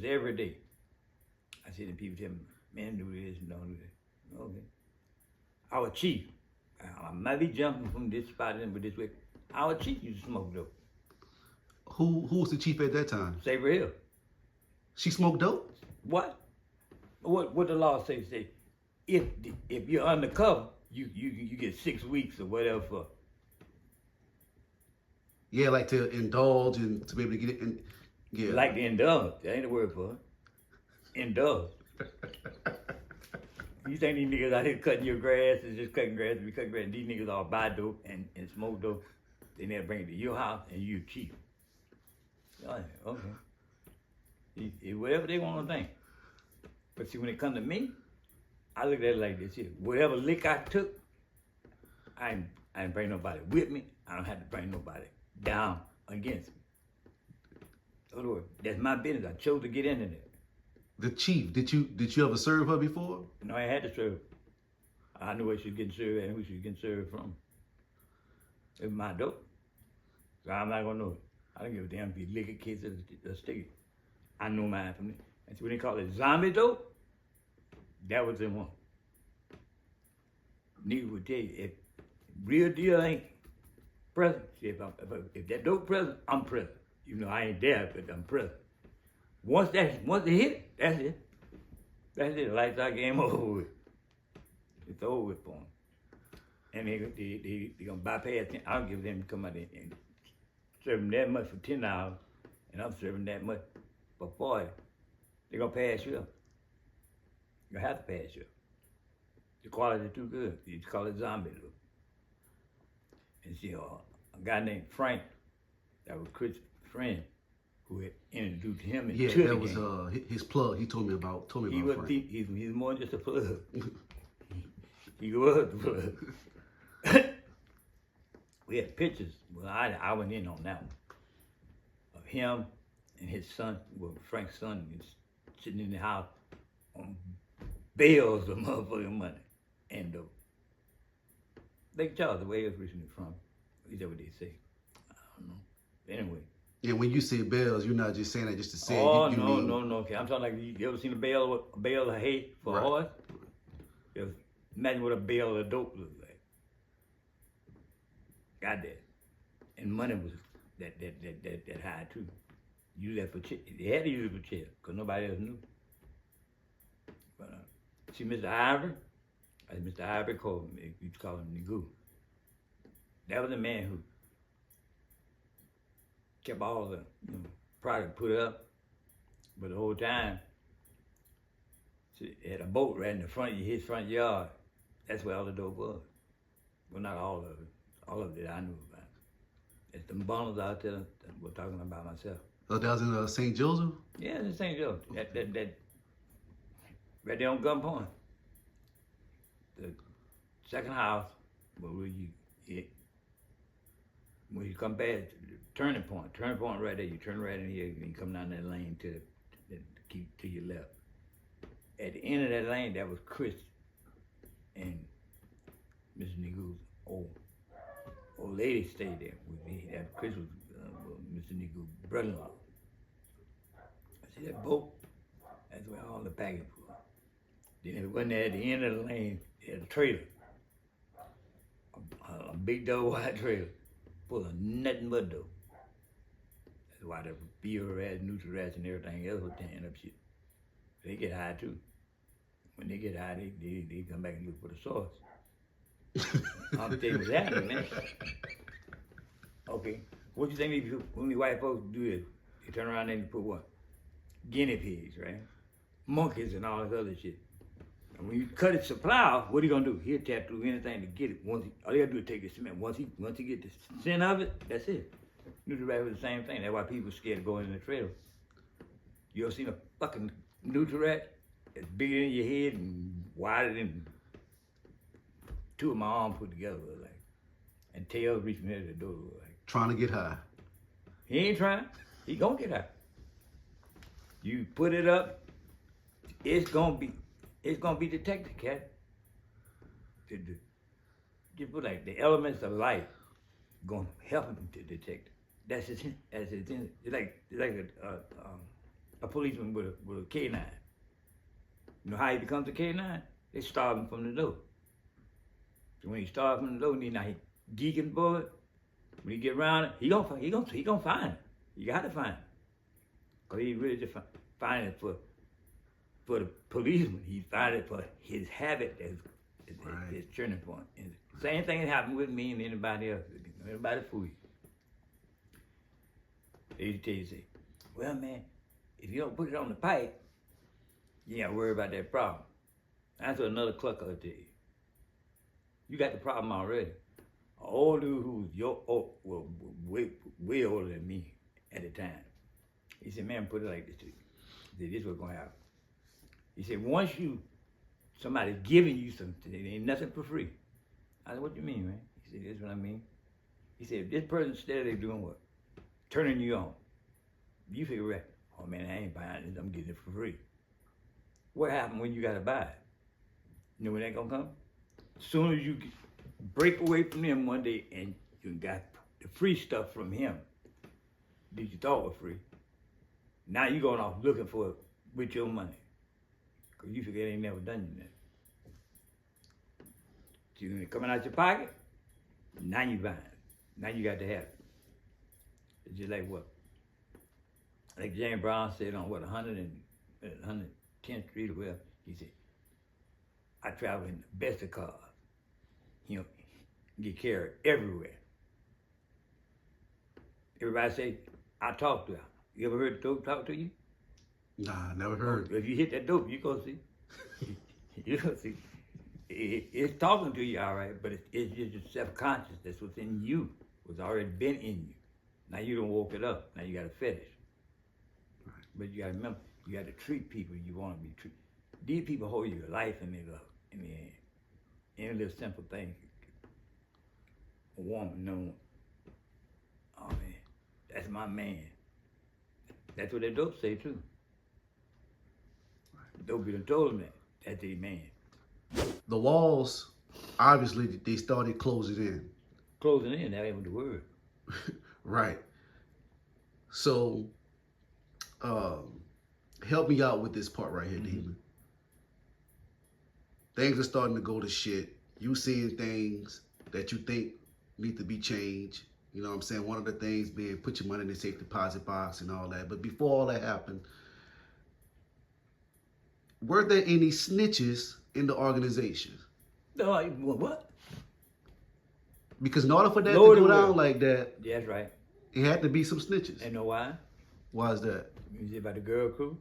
this every day. I see the people tell me, man, do this and don't do that. Okay. Our chief, I might be jumping from this spot in, but this way, our chief used to smoke dope. Who was the chief at that time? Saber Hill. She smoked dope? What? What the law say? Say, if you're undercover, you get 6 weeks or whatever for. Yeah, like to indulge and to be able to get it. And, yeah. Like to indulge. That ain't the word for it. Indulge. You think these niggas out here cutting your grass and just cutting grass and be cutting grass? These niggas all buy dope and smoke dope. They never bring it to your house and you cheap. Okay. Whatever they want to think. But see, when it comes to me, I look at it like this here. Whatever lick I took, I didn't bring nobody with me. I don't have to bring nobody down against me. In other words, that's my business. I chose to get into there. The chief, did you ever serve her before? No, I had to serve. I knew where she was getting served and who she was getting served from. It was my dope. So I'm not gonna know it. I don't give a damn if you lick a kiss or stick it. I know mine from it. And so when they call it zombie dope, that was the one. Nigga would tell you, if real deal ain't present, see, if that dope present, I'm present. You know, I ain't there, but I'm present. Once it hit, that's it. That's it. Lights out, game over with. It's over with for them. And they gonna bypass. I don't give them to come out there and serve them that much for 10 hours, and I'm serving that much for 40. They're gonna pass you up. You have to pass you up. The quality too good. You call it zombie look. And see, a guy named Frank, that was Chris' friend, who had introduced him into the that game. was his plug. He told me about Frank. He's more than just a plug. He was the plug. We had pictures. Well, I went in on that one of him and his son. Well, Frank's son is sitting in the house on bales of motherfucking money and dope. They can charge the way it's originally from. Is that what they say? I don't know. Anyway. Yeah, when you say bells, you're not just saying that just to say. Oh, you no, mean... no. Okay, I'm talking like, you ever seen a bale of hay for a horse? Imagine what a bale of dope looks like. Got that. And money was that high too. Use that for chill. They had to use it for chill, because nobody else knew. But see Mr. Ivory? As Mr. Ivory called him, we used to call him Nigoo. That was the man who kept all the product put up, but the whole time, he had a boat right in the front of his front yard. That's where all the dope was. Well, not all of it. All of it I knew about. It's them bundles out there that we're talking about myself. Oh, that was in St. Joseph? Yeah, it's in St. Joseph. That right there on Gun Point. The second house where when you come back to the turning point right there, you turn right in here and you come down that lane to keep to your left. At the end of that lane, that was Chris and Mr. Nigoo's old lady stayed there with me. That Chris was Mr. Nigoo's brother-in-law. I see that boat, that's where all the package was. Then it wasn't there at the end of the lane, it had a trailer. A big double wide trailer full of nothing but dope. That's why the beer rats, neutral rats, and everything else was tearing up shit. They get high too. When they get high, they come back and look for the source. I'll tell you what's happening, man. Okay, what you think when the white folks do this? They turn around and they put what? Guinea pigs, right? Monkeys and all this other shit. And when you cut his supply off, what are you gonna do? He'll tap through anything to get it. All you gotta do is take the cement. Once he get the scent of it, that's it. Neutral rat was the same thing. That's why people scared to go in the trailer. You ever seen a fucking neutral rat? It's bigger than your head and wider than two of my arms put together, like, and tails reaching out the door, like. Trying to get high. He ain't trying. He gonna get high. You put it up, it's gonna be detected, cat. Just put like the elements of life gonna help him to detect it. That's it's like a policeman with a K9. You know how he becomes a K9? They starve him from the door. So when he starves from the door, now he Deacon boy, when he get around it, he gonna find it. You gotta find it. Cause he really just find it for the policeman. He find it for his habit as his turning point. And same thing happened with me and anybody else. Anybody fool you. They tell you, say, well man, if you don't put it on the pipe, you ain't gotta worry about that problem. That's what another clucker will tell you. You got the problem already. An old dude who's way older than me at the time. He said, man, put it like this to you. He said, this is what's gonna happen. He said, once somebody's giving you something, it ain't nothing for free. I said, what you mean, man? He said, this is what I mean. He said, if this person's steadily doing what? Turning you on. You figure, right, oh man, I ain't buying this, I'm getting it for free. What happened when you gotta buy it? You know when that gonna come? As soon as you break away from him one day and you got the free stuff from him that you thought was free, now you going off looking for it with your money. Cause you figure it ain't never done you that. So when it coming out your pocket, now you buying it. Now you got to have it. It's just like what? Like James Brown said on what, 110th Street or whatever, he said, I travel in the best of cars. You know, get carried everywhere. Everybody say, I talk to her. You ever heard the dope talk to you? Nah, never heard. If you hit that dope, you gonna see. You gonna see. It's talking to you, all right, but it's just your self-conscious that's within you, was already been in you. Now you don't woke it up. Now you got a fetish. Right. But you gotta remember, you gotta treat people you want to be treated. These people hold your life in their love, in their hand. Any little simple thing. A woman knowing, oh man, that's my man. That's what that dope say too. Dope be done told them that. That's their man. The walls, obviously, they started closing in. Closing in, that ain't the word. Right. So, help me out with this part right here, Demon. Things are starting to go to shit. You seeing things that you think need to be changed. You know what I'm saying? One of the things being put your money in the safe deposit box and all that. But before all that happened, were there any snitches in the organization? No, what? Because in order for that Lord to go will. down like that, Yeah, that's right. it had to be some snitches. And know why? Why is that? You see about the girl crew?